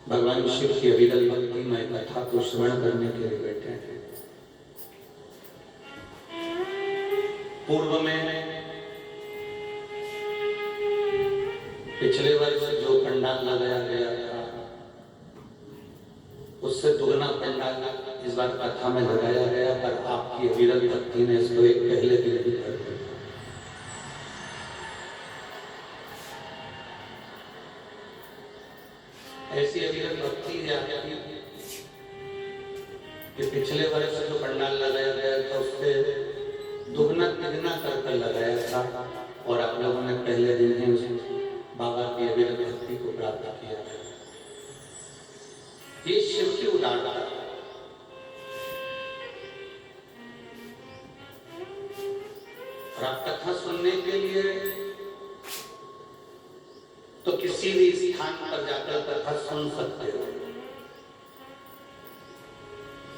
भगवान शिव की अविरल भक्ति में कथा को श्रवण करने के लिए बैठे हैं। पूर्व में पिछले वर्ष जो पंडाल लगाया गया था उससे दुगना पंडाल इस बार कथा में लगाया गया, पर आपकी अविरल भक्ति ने इसको एक पहले दिन भी कर दिया। ऐसी अविरल भक्ति जाती कि पिछले वर्ष जो पंडाल लगाया गया था उससे दुगना तिगना कर लगाया था और आप लोगों ने पहले दिन ही बाबा की अविरल भक्ति को प्राप्त किया। ये शिव की उदारता है। और आप कथा सुनने के लिए तो किसी भी स्थान पर जाकर कथा सुन सकते हो।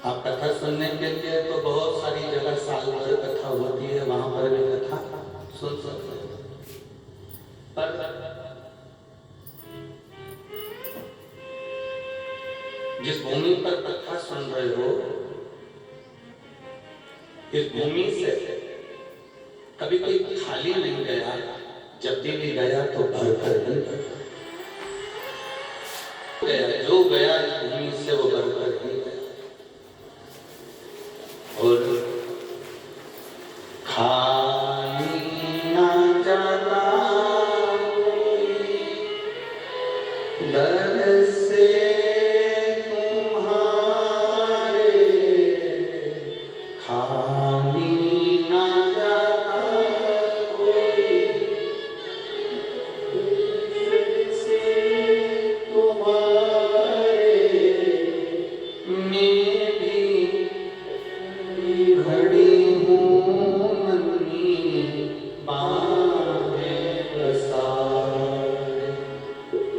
आप कथा सुनने के लिए तो बहुत सारी जगह साल भर कथा होती है, वहां पर भी कथा सुन सकते हो। पर जिस भूमि पर कथा सुन रहे हो, इस भूमि से कभी कोई खाली नहीं गया, जब भी गया तो भर कर गया। जो गया इस भूमि से वो भर कर ही गया। और खाली ना जाता दर से तुम्हारे, खाली ना जाता कोई तुम्हारे, मैं भी खड़ी हूँ नन्ही बाहें पसारे,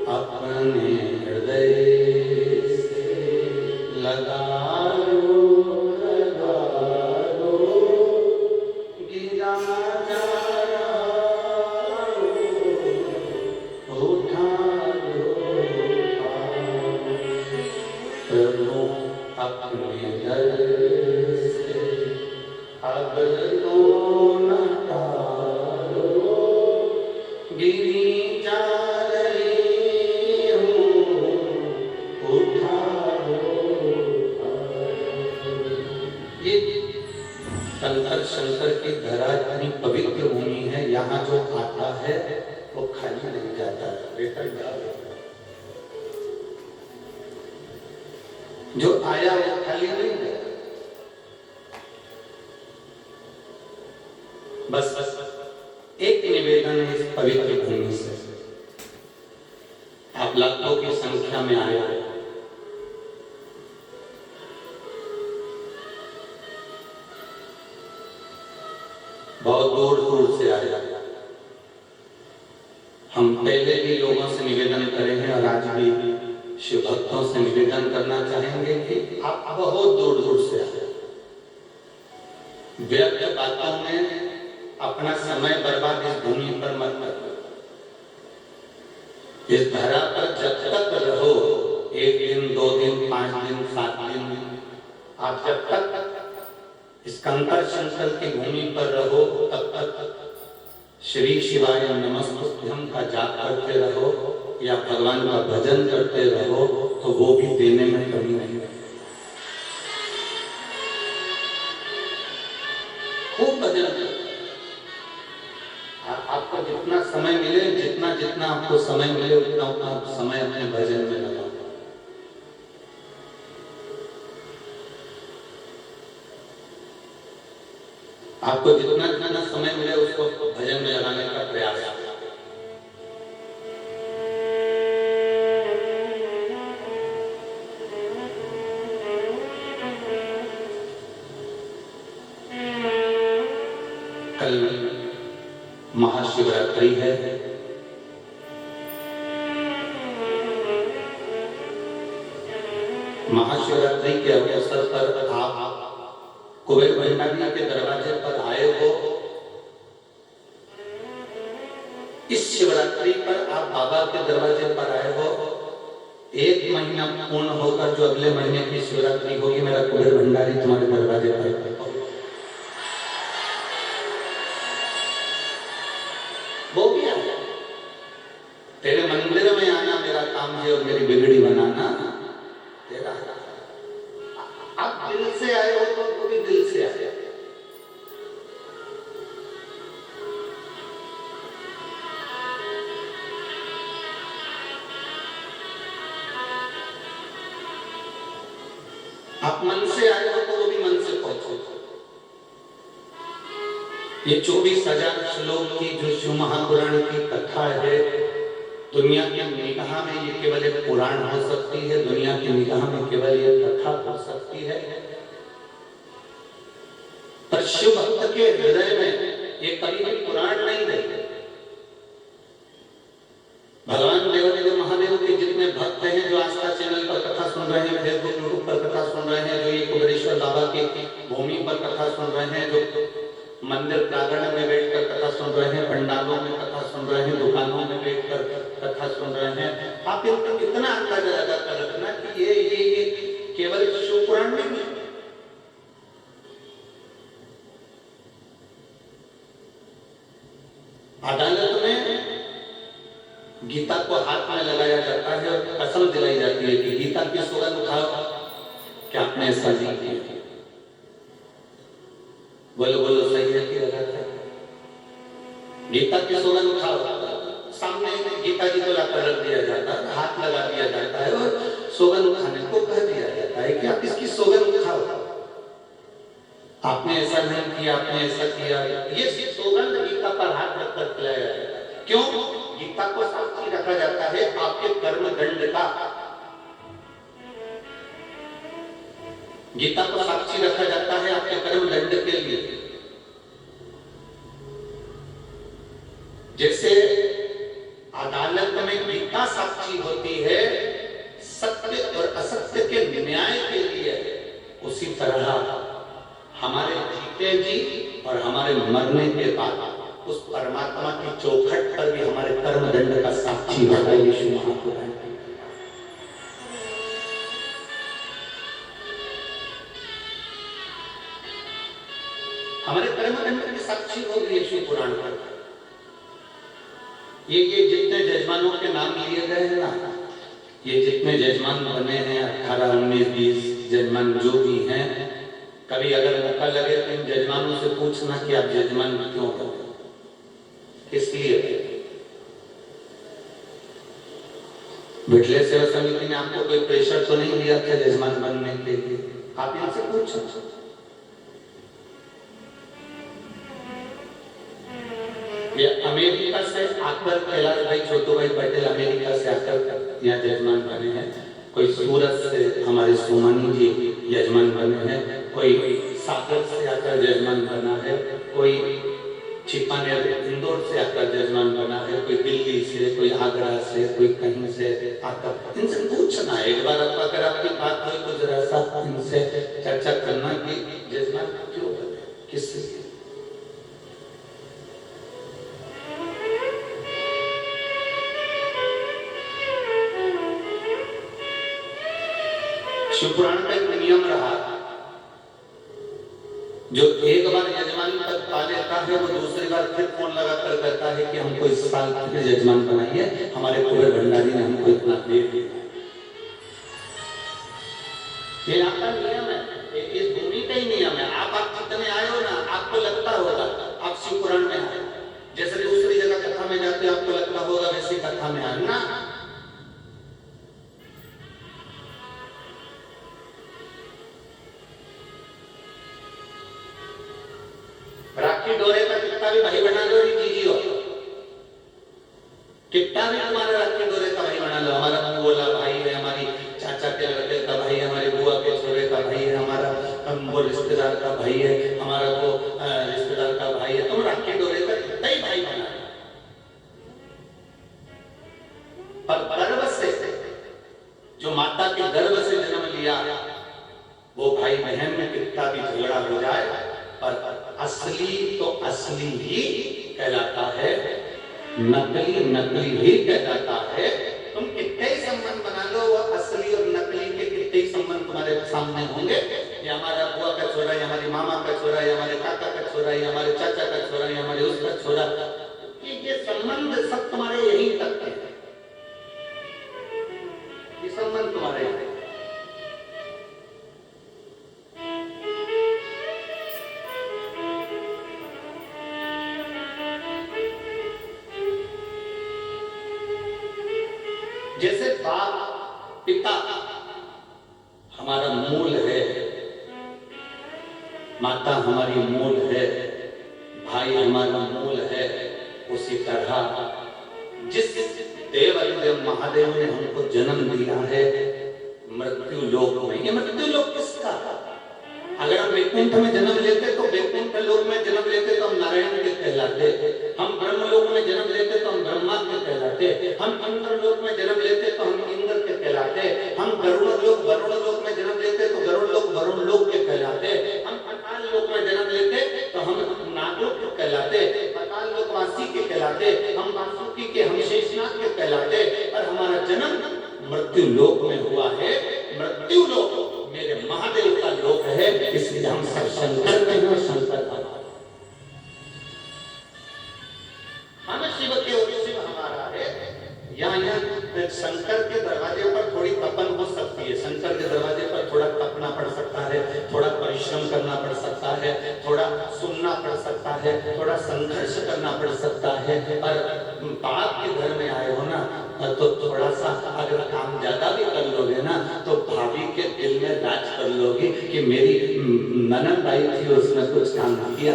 अपने हृदय से लगा लो गिरा जा रहा उठा लो प्रभु अपने दर से अब तो न टालो, गिरी जा रही हूँ उठा लो। ये शंकर शंकर की धरा इतनी पवित्र भूमि है, यहाँ जो आता है वो खाली नहीं जाता, रिटर्न जाता। जो आया वो खाली नहीं गया। बस एक निवेदन है इस पवित्र भूमि से, आप लाखों की संख्या में आए हैं, बहुत दूर दूर से आए। हम पहले भी लोगों से निवेदन करे हैं और आज भी शिव भक्तों से निवेदन करना चाहेंगे कि आप बहुत दूर दूर से आए। व्यर्थ बातों में अपना समय बर्बाद इस भूमि पर मत करो। इस धरा पर जब तक रहो, 1 दिन 2 दिन 5 दिन 7 दिन, आप जब तक इस कंकर शंकर की भूमि पर रहो तब तक श्री शिवाय नमस्तुभ्यं का जाप करते रहो या भगवान का भजन करते रहो, तो वो भी देने में कमी नहीं है। खूब भजन आपको जितना समय मिले, जितना जितना आपको समय मिले उतना उतना समय अपने भजन में लगाओ। आपको जितना जितना समय मिले उसको भजन में लगाने का प्रयास करें। कल महाशिवरात्रि है। महाशिवरात्रि के अवसर पर आप कुबेर भंडारी के दरवाजे पर आए हो। इस शिवरात्रि पर आप बाबा के दरवाजे पर आए हो। 1 महीना पूर्ण होकर जो अगले महीने की शिवरात्रि होगी, मेरा कुबेर भंडारी तुम्हारे दरवाजे पर वो भी आया। तेरे मंदिर में आना मेरा काम है और मेरी बिगड़ी बनाना तेरा। आप दिल से आए हो तो वो भी दिल से आए। आप मन से आए हो तो वो भी मन से पहुंचो। ये 24,000 श्लोक की जो शिव महापुराण की कथा है, दुनिया की निगाह में ये केवल एक पुराण हो सकती है, दुनिया की निगाह में केवल ये कथा हो सकती है, पर शिव भक्त के हृदय में ये कभी भी पुराण नहीं रहे। भगवान देवादेव महादेव के जितने भक्त हैं जो आस्था चैनल पर कथा सुन रहे हैं, फेसबुक यूट्यूब पर कथा सुन रहे हैं, जो ये कुबेरेश्वर बाबा की भूमि पर कथा सुन रहे हैं, जो मंदिर प्रांगण में बैठकर कथा सुन रहे हैं, पंडालों में कथा सुन रहे हैं, दुकानों में बैठकर कथा सुन रहे हैं, आप इतना अंदाजा लगाकर रखना कि ये केवल शिव पुराण नहीं है। अदालत में गीता को हाथ में लगाया जाता है और कसम दिलाई जाती है कि गीता की सुगंध उठाओ, क्या आपने ऐसा नहीं किया? बोलो बोलो, सही है कि गलत है? गीता की सुगंध उठाओ, सामने गीता जी को लाकर रख दिया जाता है, हाथ लगा दिया जाता है और सुगंध उठाने को कह दिया जाता है कि आप इसकी सुगंध उठाओ। आपने ऐसा नहीं किया, आपने ऐसा किया, ये सुगंध गीता पर हाथ रखकर खिलाया जाता है। क्यों? गीता को साक्षी रखा जाता है आपके कर्म दंड का। गीता को साक्षी रखा जाता है आपके कर्म दंड के लिए। जैसे अदालत में गीता साक्षी होती है सत्य और असत्य के न्याय के लिए, उसी तरह हमारे जीते जी और हमारे मरने के बाद उस परमात्मा की चौखट पर भी हमारे कर्म दंड का साक्षी होता है यीशु महापुराण। हमारे कर्म दंड की साक्षी होगी यीशु पुराण पर। ये जितने जजमानों के नाम लिए गए हैं ना, ये जितने जजमान बने हैं 18, 19, 20 जजमान जो भी हैं, कभी अगर मौका लगे तो इन जजमानों से पूछना कि आप जजमान क्यों हो, किस लिए? बिटले सेवा समिति ने आपको कोई प्रेशर तो नहीं दिया था जजमान बनने के लिए? आप इनसे पूछो। ये अमेरिका से आकर कैलाश भाई छोटू भाई पटेल अमेरिका से आकर यहाँ जजमान बने हैं। कोई सूरत से हमारे सोमानी जी जजमान बने हैं, कोई सागर से आकर जजमान बना है, कोई छिपानेर इंदौर से आकर जजमान बना है, कोई दिल्ली से, कोई आगरा से, कोई कहीं से आकर। इनसे पूछना एक बार, अगर आपकी बात हुई तो जरा सा इनसे चर्चा करना कि जजमान क्यों बने, किस शिवपुराण का एक नियम रहा, जो एक बार यजमान पद पा लेता है वो दूसरी बार फिर फोन लगाकर कहता है कि हमको इस साल फिर यजमान बनाइए, हमारे कुबेर भंडारी ने हमको इतना दे दिया। ये आपका नियम है, इस भूमि का ही नियम है। आप जितने आए हो ना, आपको लगता होगा आप शिवपुराण में आए, जैसे दूसरी जगह कथा में जाते आपको लगता होगा वैसी कथा में आए ना। राखी डोरे का कितना भी भाई बना लो, जीजी हो, कितना भी हमारा राखी डोरे का भाई बना लो, हमारा बोला भाई है, हमारी चाचा के लड़के का भाई है, हमारी बुआ के छोरे का भाई है, हमारा वो रिश्तेदार का भाई है, हमारा वो रिश्तेदार का भाई है, तुम राखी डोरे का कितना ही भाई बना लो, पर गर्भ से जो माता के गर्भ से जन्म लिया वो भाई बहन में कितना भी झगड़ा हो जाए, पर असली तो असली ही कहलाता है, नकली नकली ही कहलाता है। तुम कितने संबंध बना लो वो कई संबंध तुम्हारे सामने होंगे। ये हमारा बुआ का छोरा, ये हमारी मामा का छोरा, ये हमारे काका का छोरा, ये हमारे चाचा का छोरा, ये हमारे उसका छोरा, ये संबंध सब तुम्हारे यहीं तक है। ये संबंध तुम्हारे यहाँ है। जैसे बाप पिता हमारा मूल है, माता हमारी मूल है, भाई हमारा मूल है, उसी तरह जिस देवादिदेव महादेव ने हमको जन्म दिया है मृत्यु लोक में। ये मृत्यु लोक किसका? अगर हम वैकुंठ में जन्म लेते तो वैकुंठ लोक में जन्म लेते तो हम नारायण के कहलाते, हम ब्रह्म लोक में जन्म लेते तो हम ब्रह्मा के कहलाते, हम इंद्र लोक में जन्म लेते तो हम इंद्र के कहलाते, हम गरुड़ लोक वरुण लोक में जन्म लेते तो गरुड़ लोक वरुण लोक के कहलाते, हम पाताल लोक में जन्म लेते तो हम नागलोक के कहलाते, पाताल लोक वासी के कहलाते, हम वासुकी के, हम शेषनाग के कहलाते। और हमारा जन्म मृत्यु लोक में हुआ है। मृत्यु लोक मेरे महादेव का लोक है, इसलिए हम सब शंकर में हैं, शंकर का हम शिव के और शिव हमारा है। यहाँ शंकर के दरवाजे पर थोड़ी तपन हो सकती है, शंकर के दरवाजे पर थोड़ा तपना पड़ सकता है, थोड़ा परिश्रम करना पड़ सकता है, थोड़ा सुनना पड़ सकता है, थोड़ा संघर्ष करना पड़ सकता है। पर बाप के घर में आए हो ना तो थोड़ा सा अगर काम ज्यादा भी कर लोगे ना तो भाभी के दिल में राज कर लोगे कि मेरी ननद आई थी, उसने कुछ काम किया।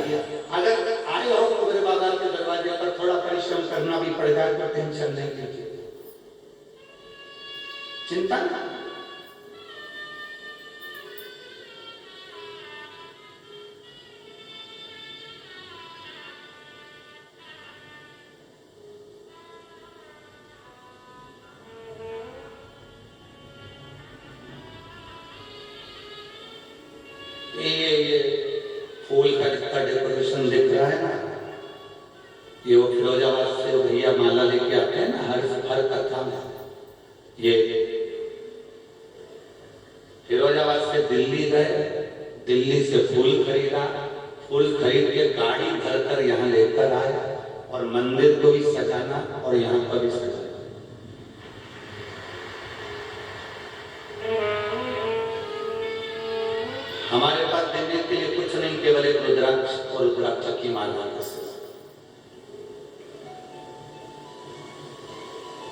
अगर आए हो तो मेरे बाबा के दरवाजे पर थोड़ा परिश्रम करना भी पड़ेगा, तो टेंशन नहीं लीजिए, चिंता ना। ये फूल का जितना डेकोरेशन दिख रहा है ना, ये वो फिरोजाबाद से भैया माला लेके आते हैं ना हर कथा में। ये फिरोजाबाद से दिल्ली गए, दिल्ली से फूल खरीदा, फूल खरीद के गाड़ी भरकर यहाँ लेकर आए और मंदिर को भी सजाना और यहाँ पर भी सजाना। हमारे पास देने के लिए कुछ नहीं, केवल एक रुद्राक्ष और रुद्राक्ष की माला।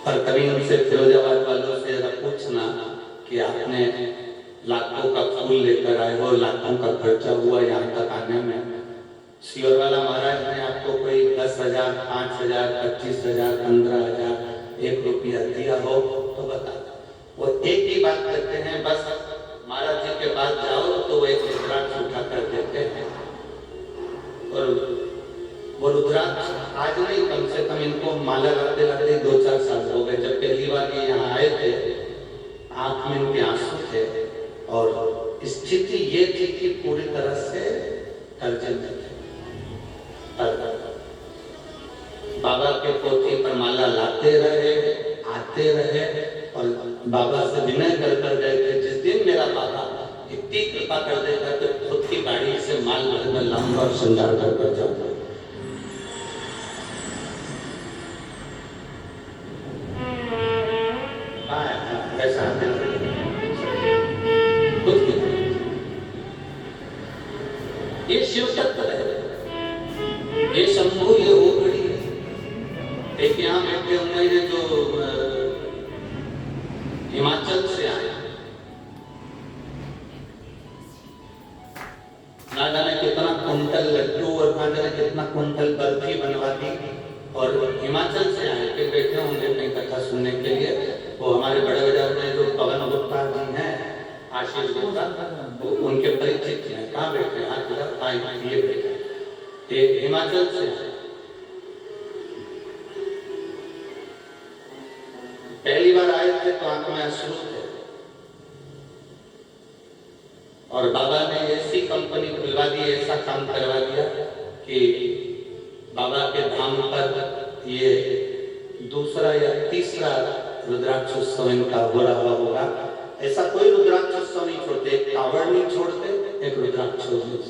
पर कभी उनसे फिरोजाबाद वालों से पूछना कि आपने लाखों का फूल लेकर आए हो, लाखों का खर्चा हुआ यहाँ तक आने में, शिवर वाला महाराज ने आपको कोई 10,000, 5,000, 25,000, 15,000, 1 रुपया दिया हो तो बता। वो एक ही बात करते हैं, बस महाराज जी के पास जाओ तो वो एक रुद्राक्ष उठा कर देते हैं। और वो रुद्राक्ष आज नहीं, कम से कम इनको माला लगाते लगाते 2-4 साल हो गए। जब पहली बार ये यहाँ आए थे, आंख में इनके आंसू थे और स्थिति ये थी कि पूरी तरह से तर्जन थे। बाबा के पोथी पर माला लाते रहे, आते रहे और बाबा से विनय कर गए थे, जिस दिन मेरा बाबा इतनी कृपा कर देता तो खुद की गाड़ी से माल भर में लाऊंगा और श्रृंगार कर जाऊंगा। ये शिव तत्व है, ये शंभु, ये ओगड़ी। एक यहाँ बैठे हुए हैं जो हिमाचल से आया, ना जाने कितना कुंटल लड्डू और ना जाने कितना कुंटल बर्फी बनवा दी, और हिमाचल से आए के बैठे होंगे अपनी कथा सुनने के लिए। वो हमारे बड़े बाजार में जो पवन गुप्ता जी हैं, आशीष गुप्ता, उनके परिचित हैं। कहाँ बैठे? ये बैठे, ये हिमाचल से आए। पहली बार आए थे तो आंख में अश्रु थे और बाबा ने ऐसी कंपनी खुलवा दी, ऐसा काम करवा दिया कि बाबा के धाम पर ये दूसरा या तीसरा रुद्राक्ष उत्सव इनका हो रहा होगा। ऐसा कोई रुद्राक्षोत्सव नहीं छोड़ते, एक कावड़ नहीं छोड़ते, एक रुद्राक्षोत्सव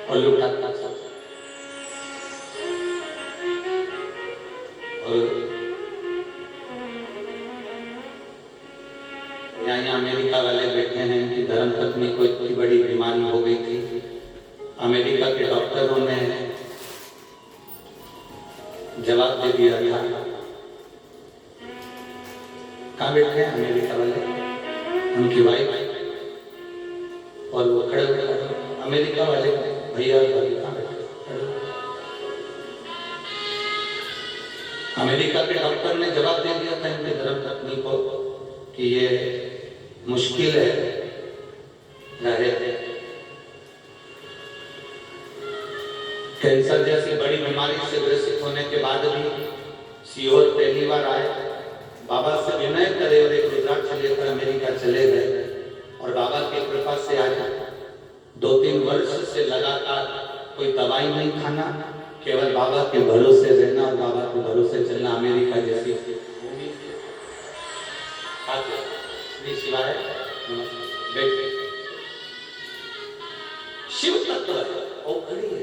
और लुटाता चलता। और यहाँ अमेरिका वाले बैठे हैं कि धर्म पत्नी को इतनी बड़ी बीमारी हो गई थी, अमेरिका के डॉक्टरों ने जवाब दे दिया था। कहाँ बैठे हैं अमेरिका वाले, उनकी वाइफ और वो खड़े हुए अमेरिका वाले भैया कहाँ बैठे। अमेरिका के डॉक्टर ने जवाब दे दिया था इनके धर्म पत्नी को कि ये मुश्किल है कैंसर जैसी बड़ी बीमारी से ग्रसित होने के बाद भी सीहोर पहली बार आए, बाबा से विनय करे और एक रुद्राक्ष लेकर अमेरिका चले गए। और बाबा की कृपा से आज 2-3 वर्ष से लगातार कोई दवाई नहीं खाना, केवल बाबा के भरोसे रहना और बाबा के भरोसे चलना। अमेरिका जैसी शिवाय शिव तत्व औखड़ी है।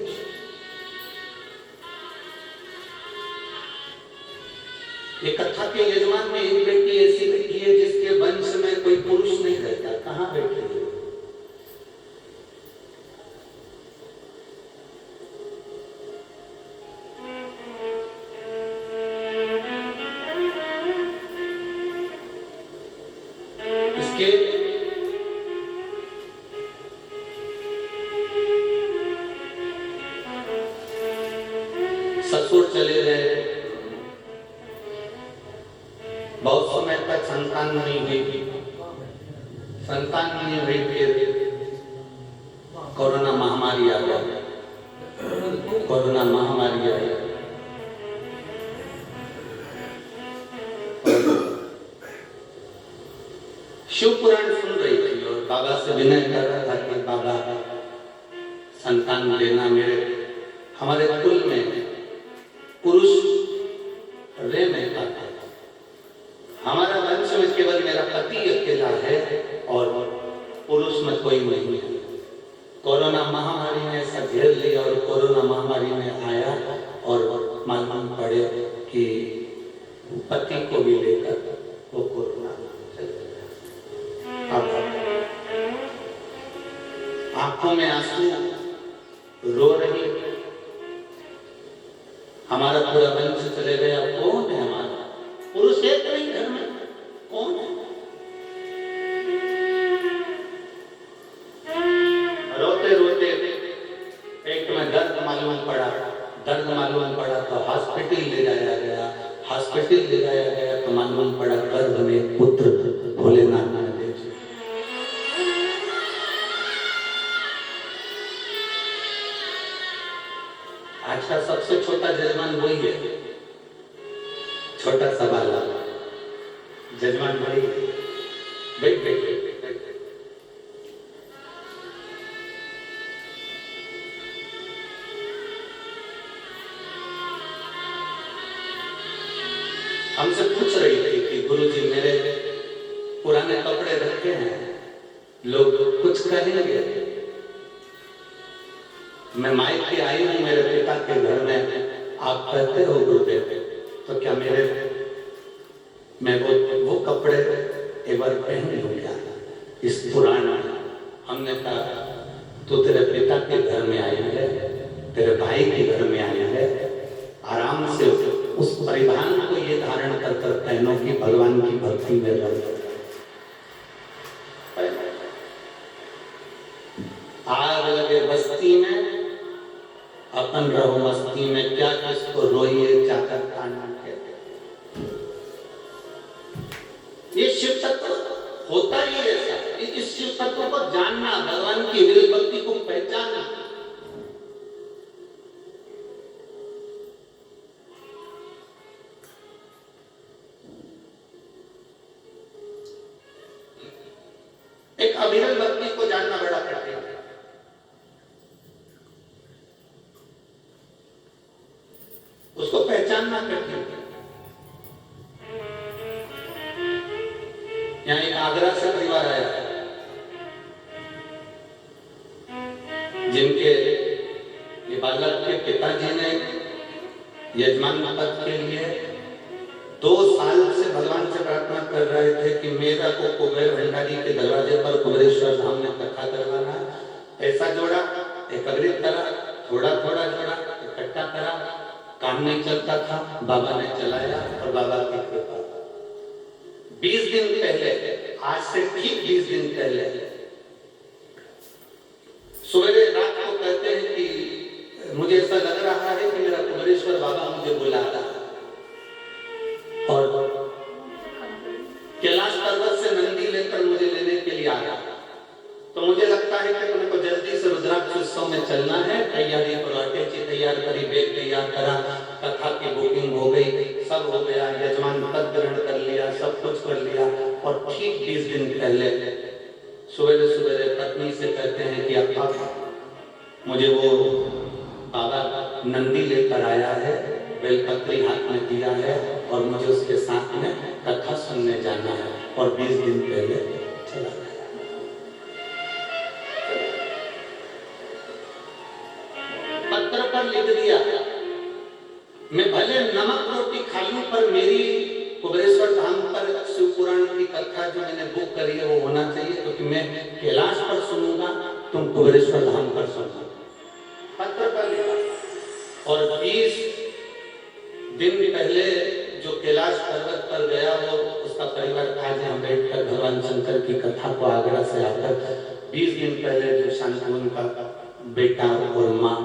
ये कथा के यजमान में एक बेटी ऐसी बैठी है जिसके वंश में कोई पुरुष नहीं रहता। कहाँ बैठी है? ससुर चले गए, बहुत समय तक संतान नहीं हुई, संतान नहीं हुई, फिर कोरोना महामारी आ गया। कोरोना महामारी आई, शिव पुराण सुन रही थी और बाबा से विनय कर रहा था कि बाबा संतान देना। हमारे कुल में पुरुष रह नहीं पाता, हमारा वंश में केवल मेरा पति अकेला है और पुरुष में कोई नहीं है। कोरोना महामारी ने ऐसा घेर लिया और कोरोना महामारी में आया और मालूम पड़े कि पति को भी लेकर वो कोरोना चल गया। आंखों में आंसू, रो रही, हमारा पूरा वंश चले गया। कौन है हमारा पुरुष? एक नहीं घर में, कौन है? रोते रोते पेट में दर्द मालूम पड़ा तो हॉस्पिटल ले जाया गया। हॉस्पिटल ले जाया गया तो मालूम पड़ा गर्भ में पुत्र भोलेनाथ ने दे दिया। आज का सबसे छोटा जजमान वही है, छोटा सा बाला जजमान भाई। बैठ बैठ बैठ हमसे पूछ रही थी कि गुरुजी मेरे पुराने कपड़े रखे हैं, लोग कुछ कहेंगे। मैं मायके आई हूं मेरे पिता के घर में, आप कहते हो गुरुदेव, तो क्या मैं वो कपड़े एक बार पहन लूं क्या इस पुराना? हमने कहा तो तेरे पिता के घर में आई है, तेरे भाई के घर में आई है, आराम से उस परिधान को ये धारण कर कर पहनो कि भगवान की भक्ति में रहो। आग लगे बस्ती में, अपन रहो मस्ती में, क्या किसको रोइए जाकर काना कहते। ये शिव तत्व होता ही ऐसा। इस शिव तत्व को जानना, भगवान की विरल भक्ति को पहचानना। एक अविरल भक्ति को जानना बड़ा कठिन है। उसको पहचानना कठिन है। यहाँ एक आगरा से परिवार आया है जिनके ये बालक के पिताजी ने यजमान पद के लिए 2 साल से भगवान से प्रार्थना कर रहे थे कि मेरा को कुबेर भंडारी के दरवाजे पर कुबेरेश्वर धाम में कथा करवाना है। ऐसा जोड़ा, एकत्रित करा, थोड़ा थोड़ा जोड़ा, इकट्ठा करा, काम नहीं चलता था, बाबा ने चलाया और बाबा की कृपा। 20 दिन पहले, आज से ठीक 20 दिन पहले सवेरे रात को कहते हैं कि मुझे ऐसा लग रहा है कि मेरा कुबेरेश्वर बाबा मुझे बुला रहा है और कैलाश पर्वत से नंदी लेकर मुझे लेने के लिए आ रहा। तो मुझे लगता है कि उनको जल्दी से रुद्राक्ष उत्सव में चलना है। तैयारी करवाते थी, तैयार करी, बैग तैयार करा, कथा की बुकिंग हो गई, सब हो गया, यजमान पद ग्रहण कर लिया, सब कुछ कर लिया। और ठीक 20 दिन पहले सवेरे सवेरे पत्नी से कहते हैं कि अब मुझे वो बाबा नंदी लेकर आया है, बेलपत्री हाथ में दिया है और मुझे उसके साथ में कथा सुनने जाना है। और 20 दिन पहले चला गया। पत्र पर लिख दिया, मैं भले नमक रोटी खा लूं पर मेरी कुबेरेश्वर धाम पर शिव पुराण की कथा जो मैंने बुक करी है वो होना चाहिए, क्योंकि मैं कैलाश पर सुनूंगा, तुम कुबेरेश्वर धाम पर सुनना। पत्र पर लिखा। और 20 दिन पहले जो कैलाश पर्वत पर गया वो उसका परिवार आज यहाँ बैठकर भगवान शंकर की कथा को आगरा से आकर 20 दिन पहले जो शांतिवन का बेटा और माँ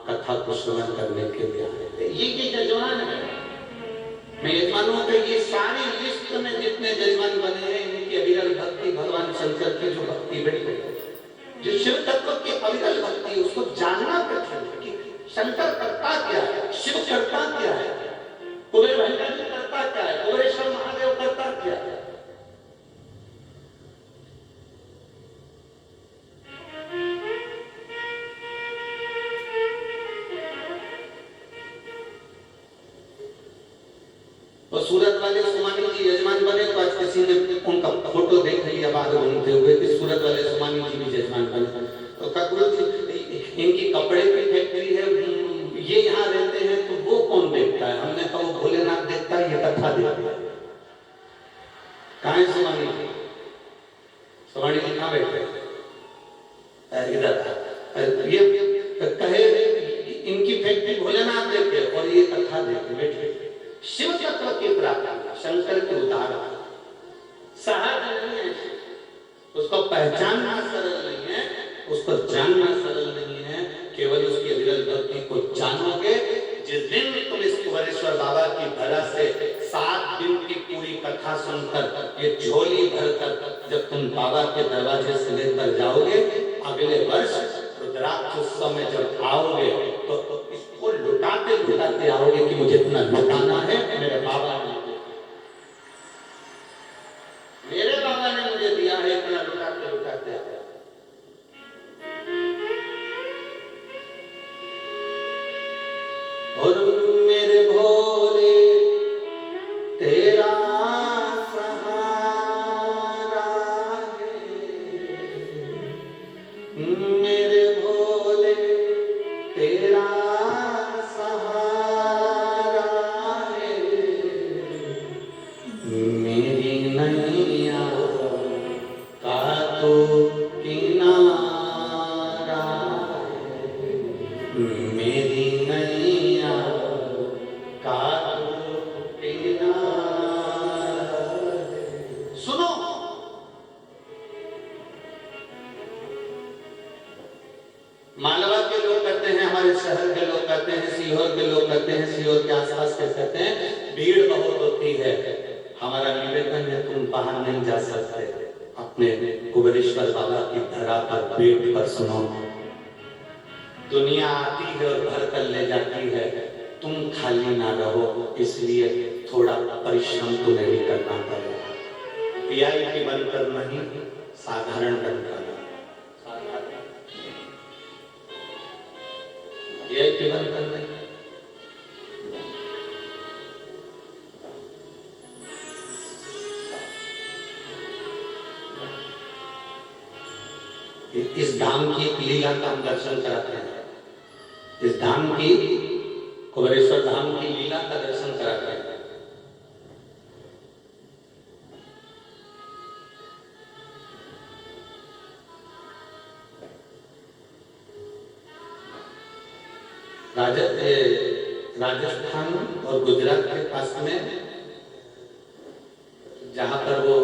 कथा को श्रवण करने के लिए आए थे। ये जजमान है। मैं यजमानों के ये सारी लिस्ट में जितने जजमान बने हैं इनकी अविरल भक्ति, भगवान शंकर की जो भक्ति बैठे, जो शिव तत्व की अविरल भक्ति, उसको जानना कठिन है कि शंकर करता क्या है, शिव करता क्या है, कुबेर भंडारी करता क्या है, कुबेरेश्वर महादेव करता क्या है। और सूरत वाले सुमानी जी यजमान बने, तो आज किसी ने उनका फोटो देख लिया बाद घूमते हुए कि सूरत वाले सुमानी जी भी यजमान बने। तो ककुल इनकी कपड़े की फैक्ट्री है, ये यहाँ रहते हैं, तो वो कौन देखता है? हमने कहा वो भोलेनाथ देखता है, ये कथा देखता है। कहाँ है सुमानी जी? सुमानी जी कहाँ बैठे? इधर। ये कहे इनकी फैक्ट्री भोलेनाथ देखे और ये कथा देखे, बैठे। शिव तत्व की प्राप्ति, शंकर के उदाहरण सहज नहीं है, उसको पहचानना सरल नहीं है, उसको जानना सरल नहीं है। केवल उसकी अविरल भक्ति को जानोगे। जिस दिन तुम इस कुबेरेश्वर बाबा की भला से 7 दिन की पूरी कथा सुनकर ये झोली भरकर जब तुम बाबा के दरवाजे से लेकर जाओगे, अगले वर्ष रुद्राक्ष उत्सव में जब आओगे तो इसको लुटाते लुटाते आओगे कि मुझे इतना लुटाना है। मेरे बाबा ने मुझे दिया है, इतना लुटाते लुटाते आओगे। और मेरे भोले तेरा सहारा है, मेरे भोले तेरा सहारा है, मेरी नैया का तो किनारा है, मेरी नैया का तो किनारा है। सुनो, मालवा के लोग कहते हैं, हमारे शहर के लोग कहते हैं, सीहोर के लोग कहते हैं, सीहोर के आसपास के कहते हैं भीड़ बहुत होती है। हमारा निवेदन है तुम बाहर नहीं जा सकते, अपने कुबेरेश्वर बाबा की धरा पर बैठ कर सुनो। दुनिया आती है और भर कर ले जाती है, तुम खाली ना रहो, इसलिए थोड़ा परिश्रम तुम्हें भी करना पड़ेगा। वीआईपी बनकर नहीं, साधारण बनकर। वीआईपी बनकर नहीं। इस धाम की एक लीला का हम दर्शन कराते हैं, इस धाम की, कुबेरेश्वर धाम की लीला का दर्शन कराते हैं। राजस्थान और गुजरात के पास में जहाँ पर वो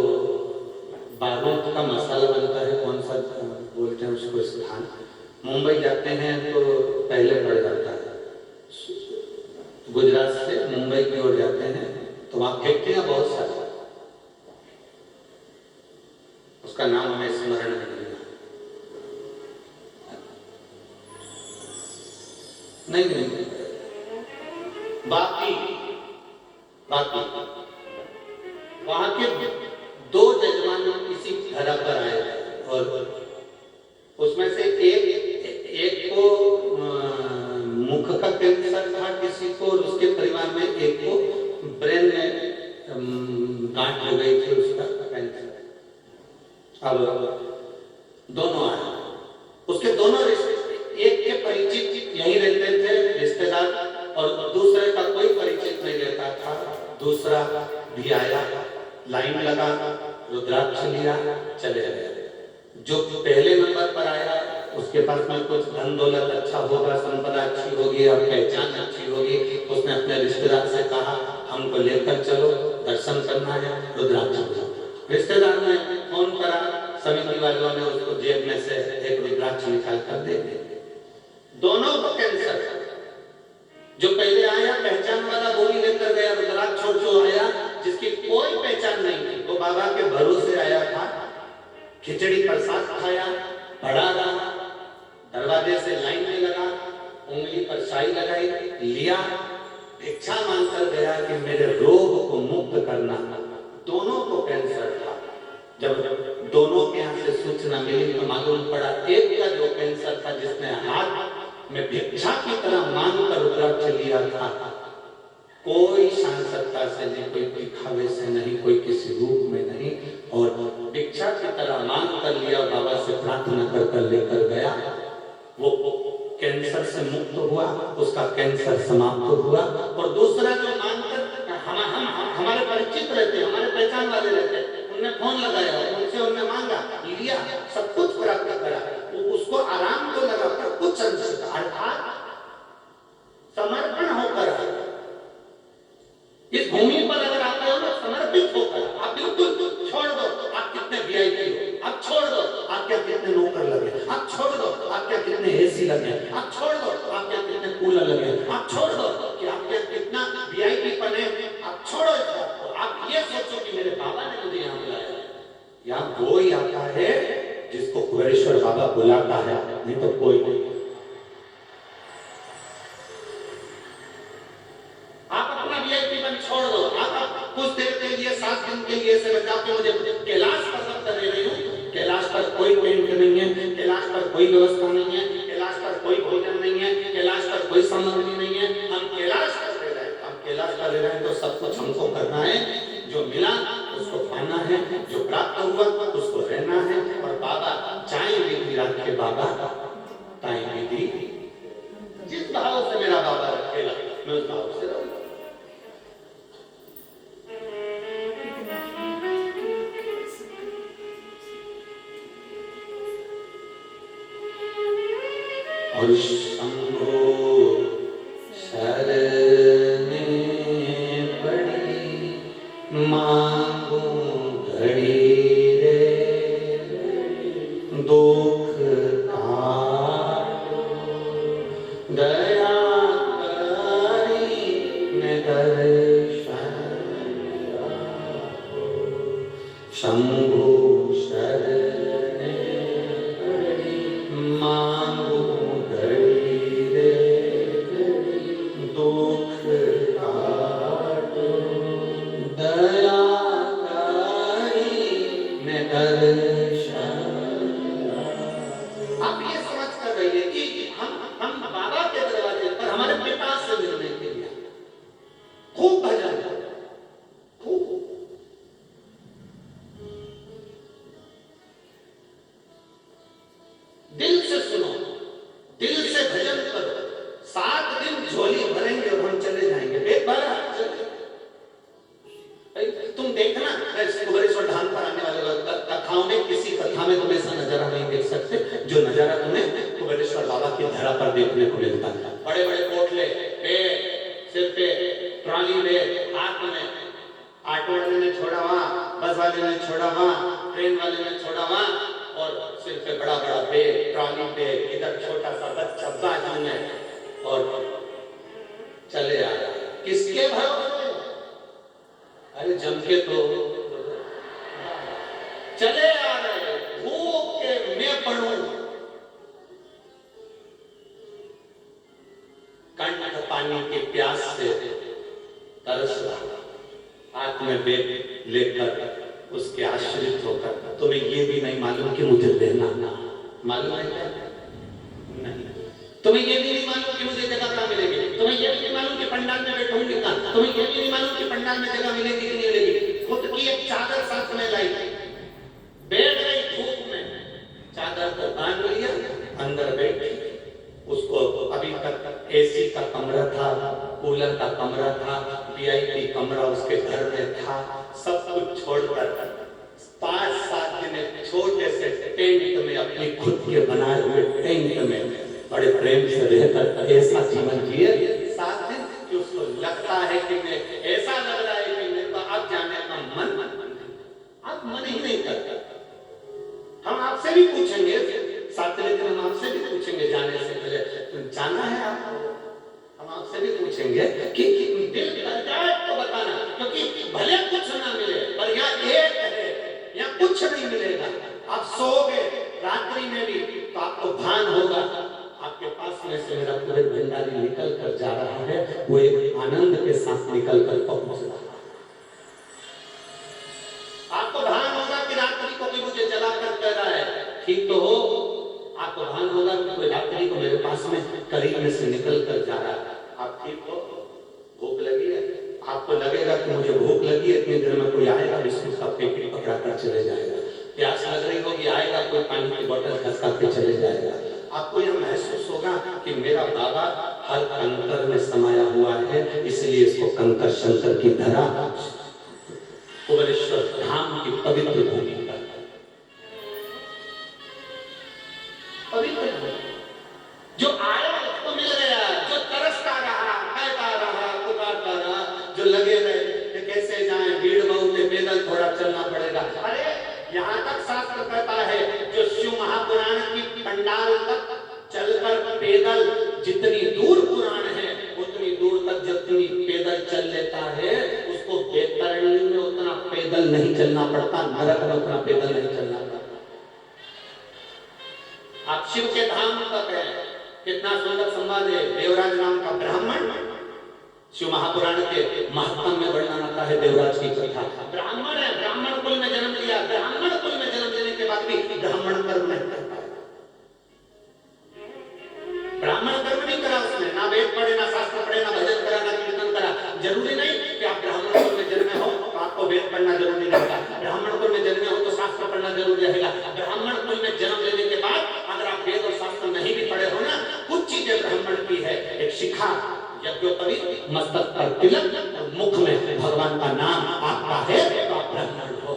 बारूद का मसाला बनता है, कौन सा बोलते हैं उसको स्थान, मुंबई जाते हैं तो पहले पड़ जाता है। गुजरात से मुंबई की ओर जाते हैं तो वहाँ फैक्ट्रियाँ बहुत सारी, उसका नाम हमें स्मरण नहीं, बाकी वहां के 2 जजमान इसी धरा पर आए और उसमें से एक को मुख का कैंसर था किसी को, और उसके परिवार में एक को ब्रेन में गांठ हो गई थी, उसका कैंसर। अब दोनों आए, उसके दोनों एक के परिचित यहीं रहते थे रिश्तेदार, और दूसरे का कोई परिचित नहीं रहता था। दूसरा भी आया, लाइन लगा, रुद्राक्ष लिया, चले गए। जो पहले नंबर पर आया उसके पास में कुछ धन दौलत अच्छा होगा, संपदा अच्छी होगी और पहचान अच्छी होगी, उसने अपने रिश्तेदार से कहा हमको लेकर चलो, दर्शन करना है, रुद्राक्ष। रिश्तेदार ने फोन करा, समिति वालों ने उसको जेब में से एक रुद्राक्ष निकाल कर दे दिया। दोनों को कैंसर। जो पहले आया पहचान वाला बोली लेकर गया रुद्राक्ष, और जो आया जिसकी कोई पहचान नहीं थी, वो बाबा के भरोसे आया था, खिचड़ी प्रसाद खाया, पड़ा रहा, दरवाजे से लाइन में लगा, उंगली पर शाई लगाई, लिया, भिक्षा मांगकर गया कि मेरे रोग को मुक्त करना। दोनों को कैंसर था। जब दोनों के यहाँ से सूचना मिली तो मालूम पड़ा एक का जो कैंसर था, जिसने हाथ में भिक्षा की तरह मांग कर रुद्राक्ष लिया था, कोई सांसदता से नहीं, कोई दिखावे से नहीं, कोई किसी रूप में नहीं, और भिक्षा की तरह मांग कर लिया, बाबा से प्रार्थना कर लेकर गया। वो कैंसर से मुक्त हुआ, उसका कैंसर समाप्त हुआ। और दूसरा जो मांगकर हमारे परिचित रहते, हमारे पहचान वाले रहते, उन्हें फोन लगाया, उनसे उन्हें मांगा, लिया, सब कुछ प्राप्त करा, उसको आराम तो लगा पर कुछ अर्थात समर्पण होकर इस भूमि पर अगर आप हो ना, समर्पित होकर, आप बिल्कुल छोड़ दो आप कितने वीआईपी हो, आप छोड़ दो आप क्या कितने नौकर लगे, आप छोड़ दो आप क्या कितने एसी लगे, आप छोड़ दो आप क्या कितने कूलर लगे, आप छोड़ दो कि आप क्या कितना वीआईपी बने, आप छोड़ो इस बात को। आप ये सोचो कि मेरे बाबा ने मुझे यहाँ बुलाया। यहाँ वो ही आता है जिसको कुबेरेश्वर बाबा बुलाता है, नहीं तो कोई नहीं। छोड़ दो आप कुछ देर के लिए, 7 दिन के लिए से बचा के मुझे कैलाश पर मत कर रही हूँ। कैलाश पर कोई टेंट नहीं है, कैलाश पर कोई व्यवस्था नहीं है, कैलाश पर कोई भोजन नहीं है, कैलाश पर कोई सामग्री नहीं है। हम कैलाश पर रह रहे हैं, हम कैलाश पर रह रहे हैं तो सब कुछ हमको करना है। जो मिला उसको पाना है, जो प्राप्त हुआ उसको रहना है। और बाबा चाहे विधि रखे, बाबा ताई विधि, जिस भाव से मेरा बाबा रखेगा मैं उस भाव से रहूंगा। और शंभो शरणे पड़ी मांगू घड़ी रे, दुख काटो दया करी ने दर्शन शंभो शरणे पड़ी मांगू करने को मिलता है। बड़े बड़े पोटले पे, सिर पे ट्रॉली में, हाथ में, ऑटो वाले ने छोड़ा वहां, बस वाले ने छोड़ा वहां, ट्रेन वाले ने छोड़ा वहां, और सिर पे बड़ा बड़ा बैग, ट्रॉली पे, इधर छोटा सा बच्चा बाजू में, और चले आ रहा। किसके भरोसे? अरे जम के तो चले आ रहे, भूख के मैं पड़ूं, कंठ पानी के प्यास से तरस रहा, हाथ में बैग लेकर उसके आश्रित होकर। तुम्हें ये भी नहीं मालूम कि मुझे देना मालूम है क्या? नहीं। तुम्हें ये भी नहीं मालूम कि मुझे जगह कहाँ मिलेगी, तुम्हें ये भी नहीं मालूम कि पंडाल में बैठूंगी कहाँ, तुम्हें ये भी नहीं मालूम कि पंडाल में जगह मिलेगी कि नहीं मिलेगी। खुद की एक चादर साथ में लाई, बैठ गई धूप में, चादर को बांध लिया, अंदर बैठी। उसको अभी तक एसी का कमरा था, कूलर का कमरा था, वीआईपी कमरा उसके घर में था, सब कुछ छोड़कर 5-7 दिन छोटे से टेंट में, अपनी खुद के बनाए हुए टेंट में बड़े प्रेम से रहकर ऐसा जीवन जिए 7 दिन कि उसको लगता है कि मैं, ऐसा लग रहा है कि मेरे को अब जाने का मन ही नहीं करता। हम आपसे भी पूछेंगे, 7वें दिन हम आपसे भी पूछेंगे जाने से पहले, जाना है आपको? हम आपसे भी पूछेंगे कि दिल कर जाए तो बताना, क्योंकि भले कुछ ना मिले पर यहाँ एक है, यहाँ कुछ नहीं मिलेगा। आप सोओगे रात्रि में भी तो आपको भान होगा, आपके पास में से मेरा पूरे भंडारी निकल कर जा रहा है, वो एक आनंद के साथ निकल कर पहुंच रहा है। आपको भान होगा कि रात्रि को भी मुझे जला कर कह रहा है, ठीक तो हो। आपको भान होगा कि कोई रात्रि को मेरे पास में करीब में से निकल कर जा रहा है, आप ठीक हो, भूख लगी है, आपको लगेगा कि मुझे भूख लगी है, इतनी देर में कोई आएगा, बिस्कुट का पैकेट पकड़ा कर चले जाएगा। प्यास लग रही होगी, आएगा कोई पानी की बोतल खसका के चले जाएगा। आपको यह महसूस होगा कि मेरा बाबा हर कंकर में समाया हुआ है, इसलिए इसको कंकर शंकर की धरा, भुवनेश्वर धाम की पवित्र भूमि पर, पवित्र जो आया उसको मिल गया, जो तरसता रहा, कहता रहा, पुकारता रहा, जो लगे रहे कैसे जाएं, भीड़ बहुत है, पैदल थोड़ा चलना पड़ेगा। अरे यहाँ तक शास्त्र कहता है, जो शिव महापुराण की पंडाल तक चलकर पैदल, जितनी दूर पुराण है उतनी दूर तक जितनी पैदल चल लेता है, उसको बैतरणी में उतना पैदल नहीं चलना पड़ता, नरक में उतना पैदल नहीं चलना पड़ता। आप शिव के धाम तक है, कितना सुंदर संवाद है। देवराज नाम का ब्राह्मण, शिव महापुराण के महात्म में वर्णन आता है देवराज की कथा। ब्राह्मण है, ब्राह्मण कुल में जन्म लिया, ब्राह्मण कुल में जन्म लेने के बाद भी ब्राह्मण कर्म नहीं कर पाया। ब्राह्मण कर्म नहीं करा उसने, ना वेद पढ़े, ना शास्त्र पढ़े, ना भजन करा, ना कीर्तन करा। जरूरी नहीं कि आप ब्राह्मण कुल में जन्मे हो तो आपको वेद पढ़ना जरूरी रहेगा, ब्राह्मण कुल में जन्मे हो तो शास्त्र पढ़ना जरूरी रहेगा। ब्राह्मण कुल में जन्म लेने के बाद अगर आप वेद और शास्त्र नहीं भी पढ़े हो ना, कुछ चीजें ब्राह्मण की है। एक शिखा, यज्ञोपवीत, मस्तक पर तिलक, मुख में भगवान का नाम आपका है तो आप ब्राह्मण हो।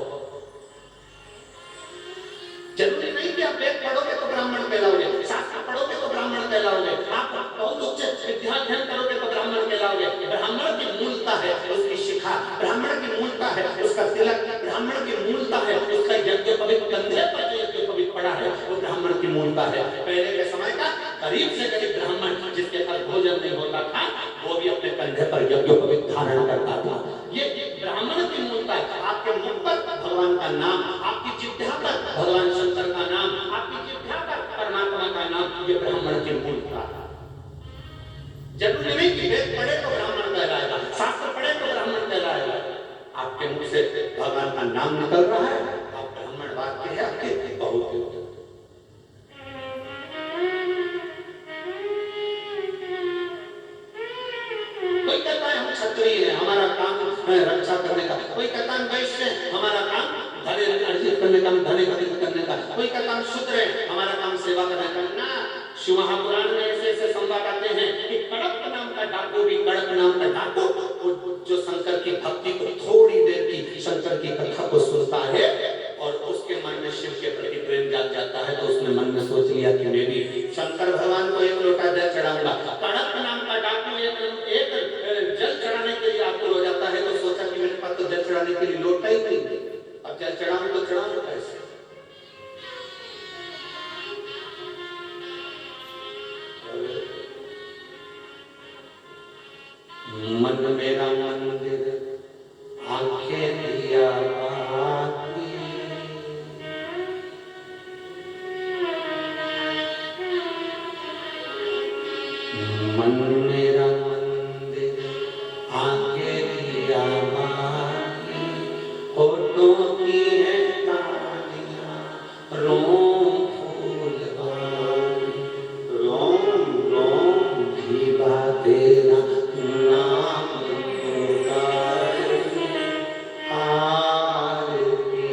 जरूरी नहीं कि आप वेद पढ़ोगे तो ब्राह्मण कहलाओगे, शास्त्र पढ़ोगे तो ब्राह्मण कहलाओगे, आप बहुत उच्च विद्या अध्ययन करोगे तो ब्राह्मण कहलाओगे। ब्राह्मण की मूलता है उसकी शिखा, ब्राह्मण की मूलता है उसका तिलक, ब्राह्मण की मूलता है उसका यज्ञोपवीत, कंधे पर जो यज्ञोपवीत पड़ा है वो ब्राह्मण की मूलता है। पहले के समय का करीब से करीब ब्राह्मण जिसके पास भोजन नहीं होता था, वो भी अपने कंधे पर यज्ञोपवीत धारण करता था। ये ब्राह्मण की मूलता है। आपके मुख पर भगवान का नाम, आपकी जिह्वा पर भगवान शंकर का नाम, आपकी जिह्वा पर परमात्मा का नाम, ये ब्राह्मण की मूलता है। जरूरी नहीं कि वेद पढ़े तो ब्राह्मण कहलाएगा, शास्त्र पढ़े तो ब्राह्मण कहलाएगा। आपके मुख से भगवान का नाम निकल रहा है, आप ब्राह्मण वाक्य है आपके बहुत ही। कोई कहता है हम क्षत्रिय हैं, हमारा काम है रक्षा करने का, कोई कहता है वैश्य हैं, हमारा काम धन अर्जित करने का, धन अर्जित करने का, कोई कहता है शूद्र हैं, हमारा काम सेवा करने का। ना, शिव महापुराण में ऐसे संवाद आते हैं कि कड़क नाम का डाकू भी, कड़क नाम का डाकू जो शंकर की भक्ति को थोड़ी देर की शंकर की कथा को सुनता है और उसके मन में शिव के प्रति प्रेम जाग जाता है, तो उसमें उसने मन में सोच लिया कि मैं भी शंकर भगवान को एक लोटा जल चढ़ाऊंगा। कड़प नाम का डाकू एक जल चढ़ाने के लिए आपको हो जाता है, तो सोचा कि मेरे पास तो जल चढ़ाने के लिए लोटा ही नहीं, अब जल चढ़ाऊं तो चढ़ाऊं कैसे। मन मेरा मंदिर आंखें दिया बाती, मन मेरा मंदिर आंखें दिया बाती, होठों की है तालियां रोम फूलवारी, रोम रोम भीगा तेरा नाम पुकारे, आरती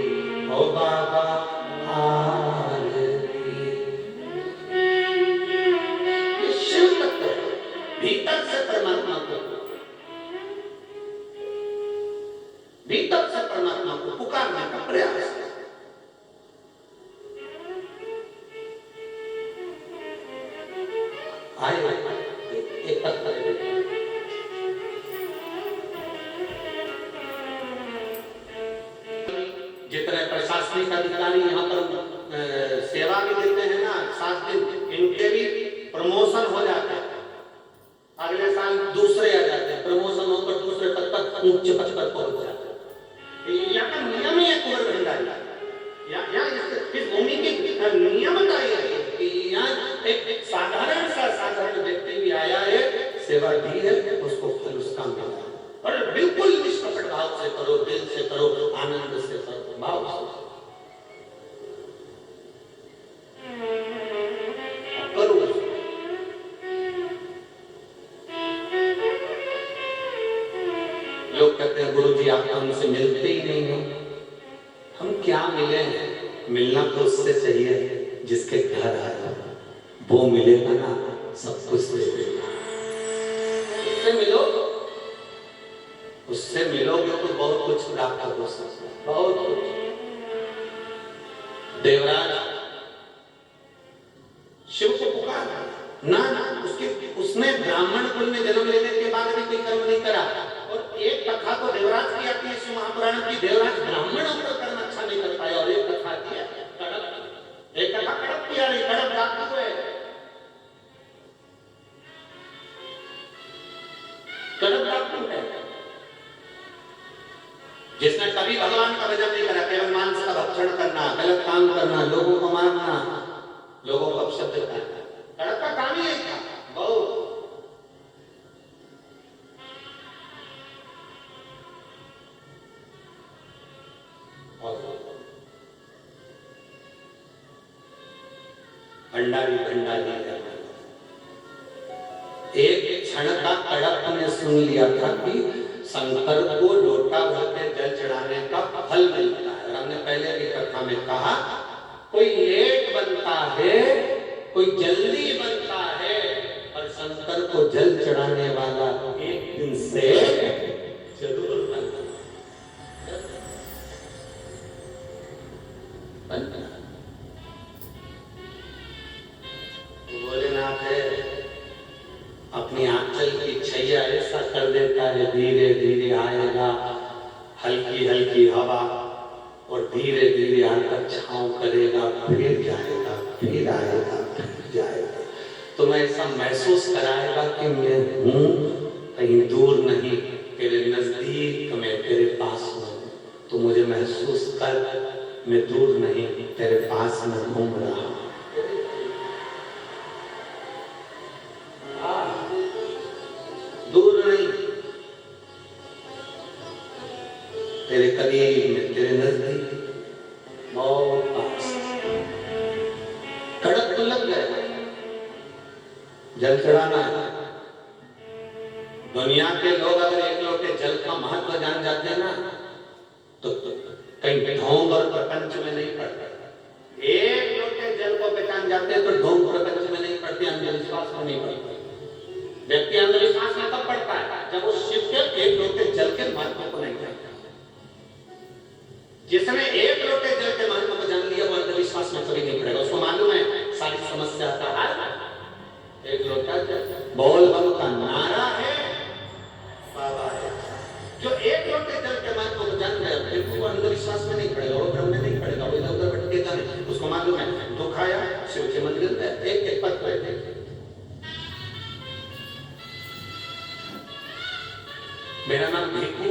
ओ बाबा आरती। ये शिव तत्व है, भीतर से परमात्मा को, भीतर से परमात्मा को पुकारने का प्रयास है। आए एक तत्व है, जितने प्रशासनिक अधिकारी यहाँ पर सेवा भी देते हैं ना 7 दिन, इनके भी प्रमोशन हो जाता है, अगले साल दूसरे आ जाते हैं, प्रमोशन होकर दूसरे पद पर उच्च पद पर पहुंच जाते हैं। यहाँ का नियम ही है कुंवर भंडारी, यहाँ इस भूमि की नियमता है कि यहाँ एक साधारण व्यक्ति भी आया है, सेवा दी है, उसको फल उसका मिला, और बिल्कुल निष्कपट भाव से करो, दिल से करो, आनंद से करो, भाव से करो। लोग कहते हैं गुरुजी आप तो हमसे मिलते ही नहीं हो। हम क्या मिले हैं? मिलना तो उससे चाहिए जिसके घर आया, वो मिलेगा ना सब कुछ दे देगा। उससे मिलो, उससे मिलोगे तो बहुत कुछ प्राप्त हो सकता है, बहुत कुछ। देवराज शिव को पुकारा ना, उसने ब्राह्मण कुल में जन्म लेने के बाद भी कोई कर्म नहीं करा, और एक कथा तो देवराज की आती है शिव महापुराण की, देवराज ब्राह्मण होकर कर्म अच्छा नहीं कर पाया, और एक कथा की कड़प, एक कथा कड़प किया नहीं, कड़प डाकू है, कड़प डाकू है, जिसने कभी भगवान का भजन नहीं करा, केवल मांस का भक्षण करना, गलत काम करना, लोगों को मारना, लोगों को अपशब्द करना, कड़प का काम ही था बहुत। भंडारी भंडारी एक क्षण का कड़प ने सुन लिया था कि शंकर को लोटा भर के जल चढ़ाने का फल मिलता है। और हमने पहले की कथा में कहा कोई लेट बनता है, कोई जल्दी बनता है, और शंकर को जल चढ़ाने वाला एक दिन से जरूर बनता है। भोलेनाथ है अपनी आंचल की छैया ऐसा कर देता है, धीरे धीरे आएगा हल्की हल्की हवा, और धीरे धीरे आकर छांव करेगा, फिर जाएगा, फिर आएगा, फिर जाएगा। तो मैं ऐसा महसूस कराएगा कि मैं हूँ, कहीं दूर नहीं, तेरे नजदीक में, तेरे पास हूँ। तो मुझे महसूस कर, मैं दूर नहीं, तेरे पास में घूम रहा हूँ। दूर नहीं, तेरे करीब में, तेरे नजदीक, बहुत पास। कड़क तो लग गया, जल चढ़ाना है। दुनिया के लोग अगर एक लोटे जल का महत्व जान जाते ना, तो कहीं ढोंग और प्रपंच में नहीं पड़ते। एक लोटे जल को पहचान जाते तो ढोंग प्रपंच में नहीं पड़ते, अंधविश्वास में नहीं पड़ते। व्यक्ति अंधविश्वास में तब पड़ता है जब वो शिव के एक लोटे जल के महत्व को नहीं जानता। जिसने एक लोटे जल के महत्व को जान लिया वो अंधविश्वास में कभी नहीं पड़ेगा। उसको मालूम है मालूम है, दुख आया शिव के मंदिर में एक पद बैठे, मेरा नाम भिक्खू